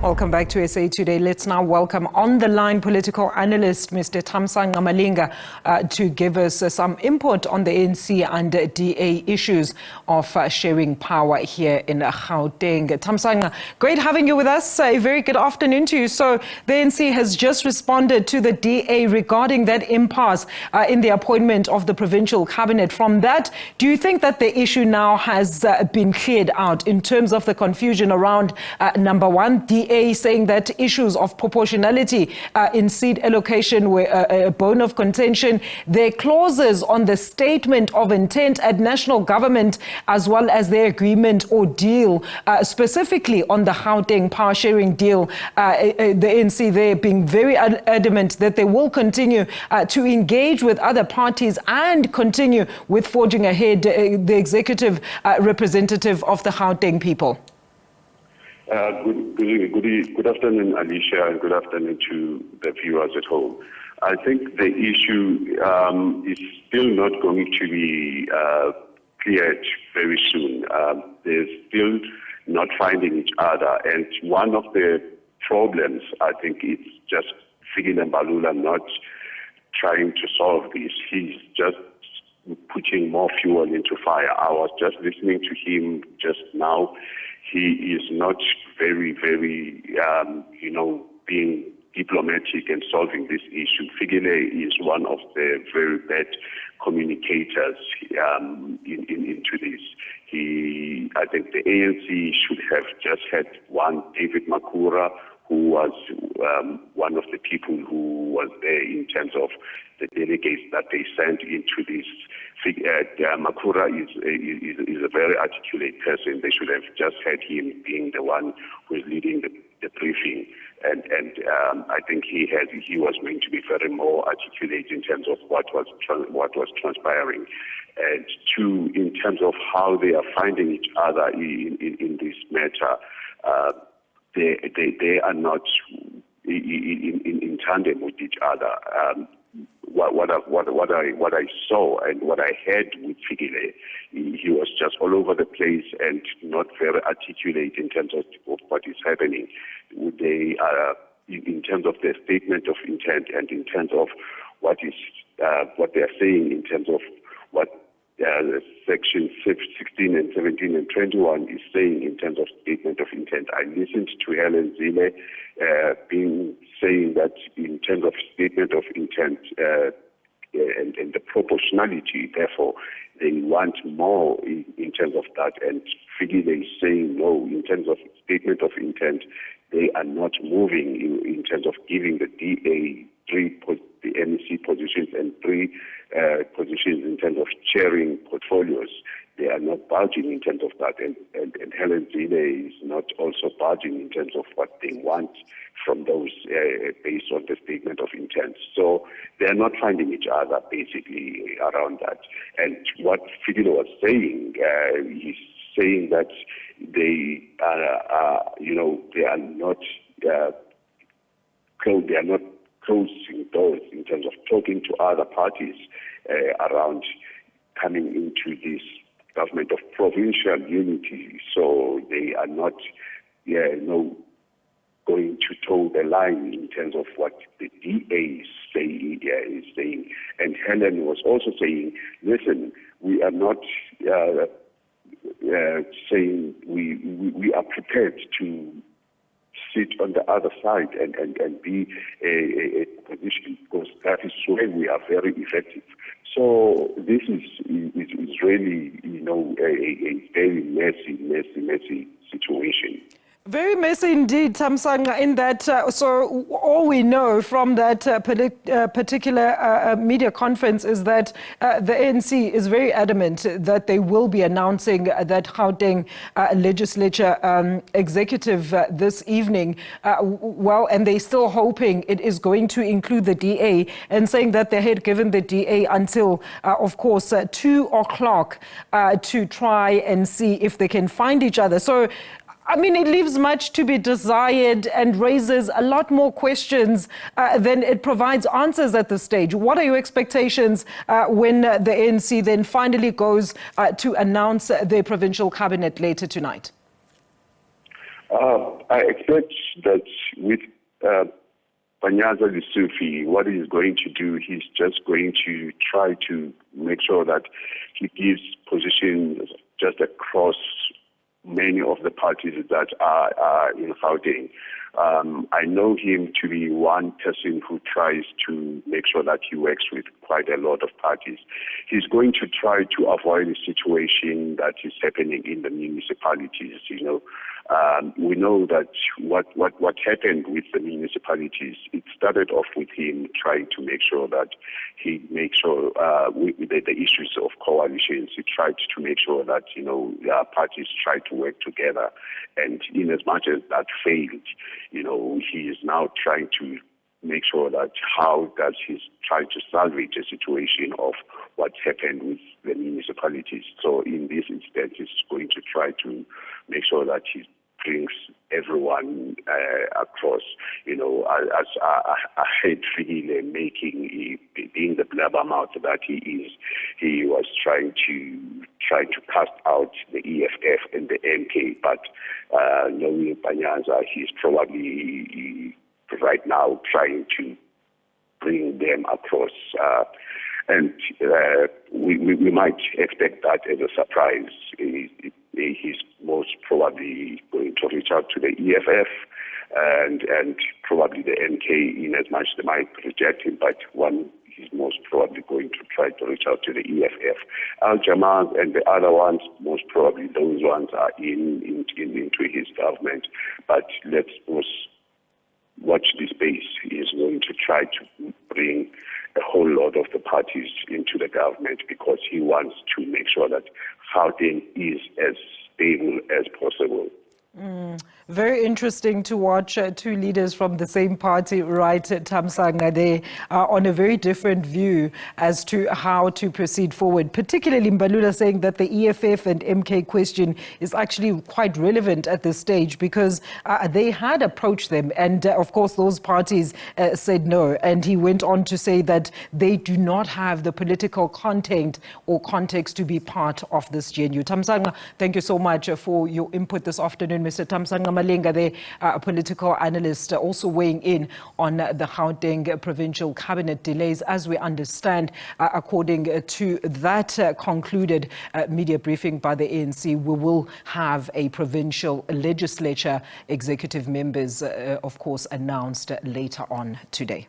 Welcome back to SA Today. Let's now welcome on the line political analyst Mr. Thamsanqa Malinga to give us some input on the ANC and DA issues of sharing power here in Gauteng. Thamsanqa, great having you with us. A very good afternoon to you. So the ANC has just responded to the DA regarding that impasse in the appointment of the provincial cabinet. From that, do you think that the issue now has been cleared out in terms of the confusion around, number one, DA saying that issues of proportionality in seat allocation were a bone of contention. Their clauses on the statement of intent at national government, as well as their agreement or deal, specifically on the Gauteng power sharing deal, the ANC there being very adamant that they will continue to engage with other parties and continue with forging ahead the executive representative of the Gauteng people. Good afternoon, Alicia, and good afternoon to the viewers at home. I think the issue is still not going to be cleared very soon. They're still not finding each other, and one of the problems, I think, it's just Fikile Mbalula not trying to solve this. He's just putting more fuel into fire. I was just listening to him just now. He is not very, being diplomatic and solving this issue. Fikile is one of the very bad communicators into this. I think the ANC should have just had one, David Makura, who was one of the people who was there in terms of the delegates that they sent into this. Makura is a very articulate person. They should have just had him being the one who is leading the briefing. And I think he was meant to be very more articulate in terms of what was transpiring. And two, in terms of how they are finding each other in this matter, they are not in tandem with each other. What I saw and what I heard with Fikile, he was just all over the place and not very articulate in terms of what is happening. They are in terms of their statement of intent and in terms of what they are saying in terms of what Section 16 and 17 and 21 is saying in terms of statement of intent. I listened to Helen Zille saying that in terms of statement of intent and the proportionality, therefore, they want more in terms of that. And Fikile is saying no, in terms of statement of intent, they are not moving in terms of giving the DA the MEC positions and three positions in terms of chairing portfolios. They are not budging in terms of that, and Helen Zille is not also budging in terms of what they want from those based on the statement of intent. So they are not finding each other basically around that. And what Fikile was saying, he's saying that they are not closing doors in terms of talking to other parties around coming into this government of provincial unity. So they are not going to toe the line in terms of what the DA is saying. And Helen was also saying, listen, we are not saying we are prepared to sit on the other side and be a position, because that is where we are very effective. So this is really, a very messy situation. Very messy indeed, Thamsanqa, in that, so all we know from that particular media conference is that the ANC is very adamant that they will be announcing that Gauteng legislature executive this evening. And they're still hoping it is going to include the DA, and saying that they had given the DA until, of course, 2 o'clock to try and see if they can find each other. So, I mean, it leaves much to be desired and raises a lot more questions than it provides answers at this stage. What are your expectations when the ANC then finally goes to announce their provincial cabinet later tonight? I expect that with Panyaza Lesufi, what he's going to do, he's just going to try to make sure that he gives positions just across many of the parties that are in Gauteng. I know him to be one person who tries to make sure that he works with quite a lot of parties. He's going to try to avoid a situation that is happening in the municipalities. We know that what happened with the municipalities, it started off with him trying to make sure that he makes sure with the issues of coalitions, he tried to make sure that parties try to work together, and in as much as that failed, he is now trying to make sure that how does he try to salvage a situation of what's happened with the municipalities. So in this instance, he's going to try to make sure that he brings everyone across. As I heard Fikile being the blabbermouth that he is, he was trying to cast out the EFF and the MK, but knowing Panyaza, he's probably right now trying to bring them across, and we might expect that as a surprise. He's most probably going to reach out to the EFF and probably the MK, in as much they might reject him, but he's most probably going to try to reach out to the EFF. Al-Jamaa and the other ones, most probably those ones are into his government, but let's watch this space. He is going to try to bring a whole lot of the parties into the government because he wants to make sure that Gauteng is as stable as possible. Very interesting to watch two leaders from the same party, right, Thamsanqa, they are on a very different view as to how to proceed forward, particularly Mbalula saying that the EFF and MK question is actually quite relevant at this stage because they had approached them and of course those parties said no, and he went on to say that they do not have the political content or context to be part of this GNU. Thamsanqa, thank you so much for your input this afternoon. Mr. Thamsanqa Malinga, the political analyst, also weighing in on the Gauteng Provincial Cabinet delays. As we understand, according to that concluded media briefing by the ANC, we will have a provincial legislature executive members, of course, announced later on today.